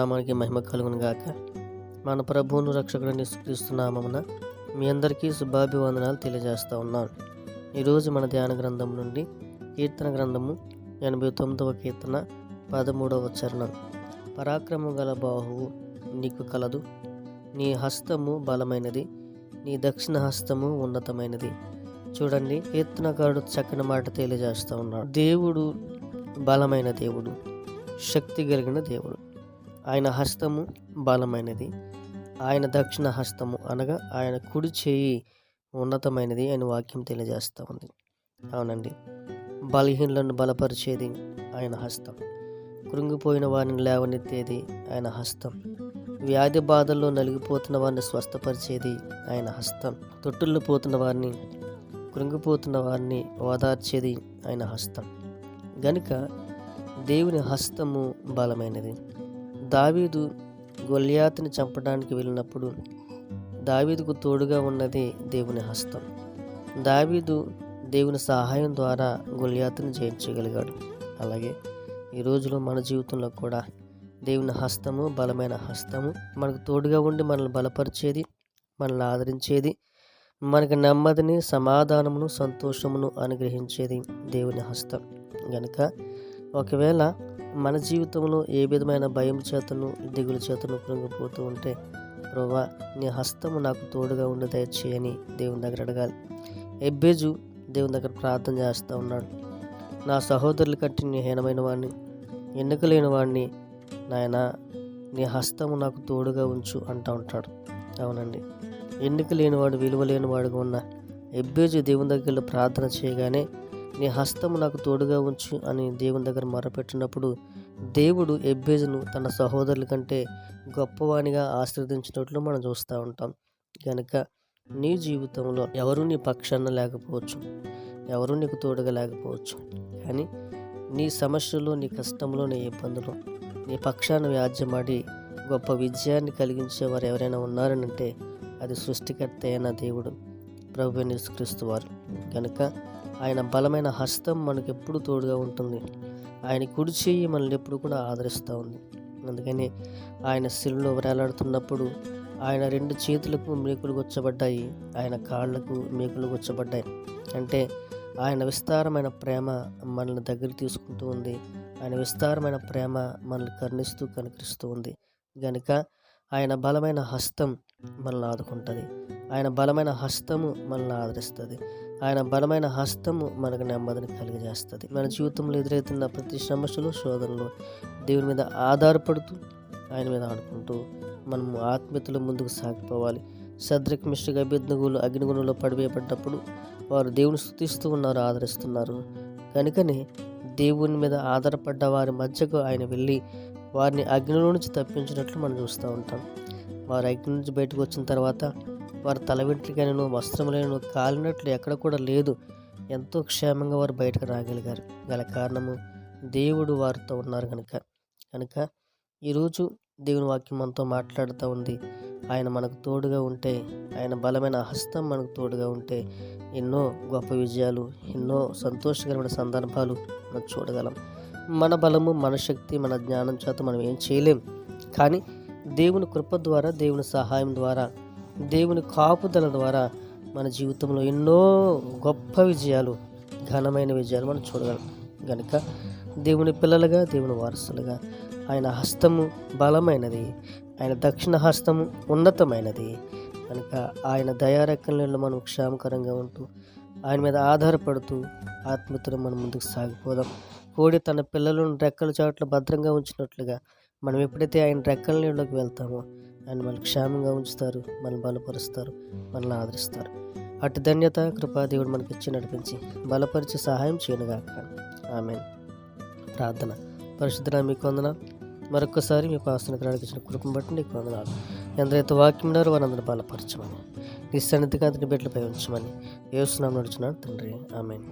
నామానికి మహిమ కలుగును గాక. మన ప్రభువును రక్షకుడైన యేసుక్రీస్తు నామమున మీ అందరికీ శుభాభివందనాలు తెలియజేస్తూ ఉన్నాను. ఈరోజు మన ధ్యాన గ్రంథం నుండి కీర్తన గ్రంథము 89వ కీర్తన 13వ చరణం. పరాక్రమము గల బాహువు నీకు కలదు, నీ హస్తము బలమైనది, నీ దక్షిణ హస్తము ఉన్నతమైనది. చూడండి, కీర్తనకారుడు చక్కని మాట తెలియజేస్తూ ఉన్నాడు. దేవుడు బలమైన దేవుడు, శక్తి కలిగిన దేవుడు. ఆయన హస్తము బలమైనది, ఆయన దక్షిణ హస్తము అనగా ఆయన కుడి చేయి ఉన్నతమైనది అని వాక్యం తెలియజేస్తూ ఉంది. అవునండి, బలహీనులను బలపరిచేది ఆయన హస్తం, కృంగిపోయిన వారిని లేవనెత్తేది ఆయన హస్తం, వ్యాధి బాధల్లో నలిగిపోతున్న వారిని స్వస్థపరిచేది ఆయన హస్తం, తొట్టుల్లో పోతున్న వారిని, కృంగిపోతున్న వారిని ఓదార్చేది ఆయన హస్తం. గనుక దేవుని హస్తము బలమైనది. దావీదు గొల్యాతుని చంపడానికి వెళ్ళినప్పుడు దావీదుకు తోడుగా ఉన్నది దేవుని హస్తం. దావీదు దేవుని సహాయం ద్వారా గొల్యాతుని జయించగలిగాడు. అలాగే ఈ రోజులో మన జీవితంలో కూడా దేవుని హస్తము బలమైన హస్తము, మనకు తోడుగా ఉండి మనల్ని బలపరిచేది, మనల్ని ఆదరించేది, మనకు నెమ్మదిని, సమాధానమును, సంతోషమును అనుగ్రహించేది దేవుని హస్తం. గనుక ఒకవేళ మన జీవితంలో ఏ విధమైన భయం చేతను, దిగులు చేతను కృంగిపోతూ ఉంటే, ప్రభువా నీ హస్తము నాకు తోడుగా ఉండి దయచేయని దేవుని దగ్గర అడగాలి. ఎబ్బేజు దేవుని దగ్గర ప్రార్థన చేస్తూ ఉన్నాడు. నా సహోదరుల కంటే నీ హీనమైన వాడిని, ఎన్నిక లేని వాడిని, నాయన నీ హస్తము నాకు తోడుగా ఉంచు అంటూ ఉంటాడు. అవునండి, ఎన్నిక లేనివాడు, విలువ లేనివాడుగా ఉన్న ఎబ్బేజు దేవుని దగ్గర ప్రార్థన చేయగానే నీ హస్తము నాకు తోడుగా ఉంచు అని దేవుని దగ్గర మొరపెట్టినప్పుడు దేవుడు ఎబ్బేజును తన సహోదరుల కంటే గొప్పవానిగా ఆశీర్వదించినట్లు మనం చూస్తూ ఉంటాం. కనుక నీ జీవితంలో ఎవరు నీ పక్షాన లేకపోవచ్చు, ఎవరు నీకు తోడుగా లేకపోవచ్చు, కానీ నీ సమస్యలు, నీ కష్టంలో, నీ ఇబ్బందులు నీ పక్షాన వ్యాజ్యమాడి గొప్ప విజయాన్ని కలిగించేవారు ఎవరైనా ఉన్నారనంటే అది సృష్టికర్త అయిన దేవుడు, ప్రభువైన యేసుక్రీస్తు వారు. కనుక ఆయన బలమైన హస్తం మనకు ఎప్పుడు తోడుగా ఉంటుంది. ఆయన కుడి చెయ్యి మనల్ని ఎప్పుడు కూడా ఆదరిస్తూ ఉంది. అందుకని ఆయన శిలువలో వేలాడుతున్నప్పుడు ఆయన 2 చేతులకు మేకులు గుచ్చబడ్డాయి, ఆయన కాళ్లకు మేకులు గుచ్చబడ్డాయి. అంటే ఆయన విస్తారమైన ప్రేమ మనల్ని దగ్గరికి తీసుకుంటూ ఉంది. ఆయన విస్తారమైన ప్రేమ మనల్ని కనికరిస్తూ ఉంది. గనుక ఆయన బలమైన హస్తం మనల్ని ఆదుకుంటుంది, ఆయన బలమైన హస్తము మనల్ని ఆదరిస్తుంది, ఆయన బలమైన హస్తము మనకు నెమ్మదిని కలిగజేస్తుంది. మన జీవితంలో ఎదురవుతున్న ప్రతి సమస్యలు, శోధనలు దేవుని మీద ఆధారపడుతూ, ఆయన మీద ఆడుకుంటూ మనము ఆత్మీయతలో ముందుకు సాగిపోవాలి. శద్రక్, మిషక్, అబేద్నెగోలు అగ్నిగుణంలో పడివేయబడ్డప్పుడు వారు దేవుని స్తుతిస్తూ ఉన్నారు, ఆదరిస్తున్నారు. కనుకనే దేవుని మీద ఆధారపడ్డ వారి మధ్యకు ఆయన వెళ్ళి వారిని అగ్నిలో నుంచి తప్పించినట్లు మనం చూస్తూ ఉంటాం. వారు అగ్ని నుంచి బయటకు వచ్చిన తర్వాత వారు తల వెంట్రుకలను, వస్త్రములను కాలినట్లు ఎక్కడ కూడా లేదు. ఎంతో క్షేమంగా వారు బయటకు రాగలిగారు. గల కారణము దేవుడు వారితో ఉన్నారు కనుక ఈరోజు దేవుని వాక్యం మనతో మాట్లాడుతూ ఉంది. ఆయన మనకు తోడుగా ఉంటే, ఆయన బలమైన హస్తం మనకు తోడుగా ఉంటే ఎన్నో గొప్ప విజయాలు, ఎన్నో సంతోషకరమైన సందర్భాలు మనం చూడగలం. మన బలము, మన శక్తి, మన జ్ఞానం చేత మనం ఏం చేయలేం. కానీ దేవుని కృప ద్వారా, దేవుని సహాయం ద్వారా, దేవుని కాపుదల ద్వారా మన జీవితంలో ఎన్నో గొప్ప విజయాలు, ఘనమైన విజయాలు మనం చూడగలం. కనుక దేవుని పిల్లలుగా, దేవుని వారసులుగా ఆయన హస్తము బలమైనది, ఆయన దక్షిణ హస్తము ఉన్నతమైనది. కనుక ఆయన దయారెక్కలలో మనం క్షేమకరంగా ఉంటూ, ఆయన మీద ఆధారపడుతూ ఆత్మీయతను మనం ముందుకు సాగిపోదాం. కోడి తన పిల్లలను రెక్కల చాట్ల భద్రంగా ఉంచినట్లుగా మనం ఎప్పుడైతే ఆయన రెక్కల నీళ్ళలోకి వెళ్తామో ఆయన మనల్ని క్షేమంగా ఉంచుతారు, మనల్ని బలపరుస్తారు, మనల్ని ఆదరిస్తారు. అటు ధన్యత, కృపా దేవుడు మనకి ఇచ్చి నడిపించి బలపరిచి సహాయం చేయనుగాక. ఆమేన్. ప్రార్థన. పరిశుద్ధుడా మీకు వందనాలు. మరొకసారి మీ పాస్తునికి ఇచ్చిన కృపను బట్టి నీకు వందనాలు. ఎందరైతే వాక్యం ఉన్నారో వారందరూ బలపరచమని, నీ సన్నిధిగా అతని బిడ్డలపై ఉంచమని యేసు నామమున నడుచున్నాను తండ్రి. ఆమేన్.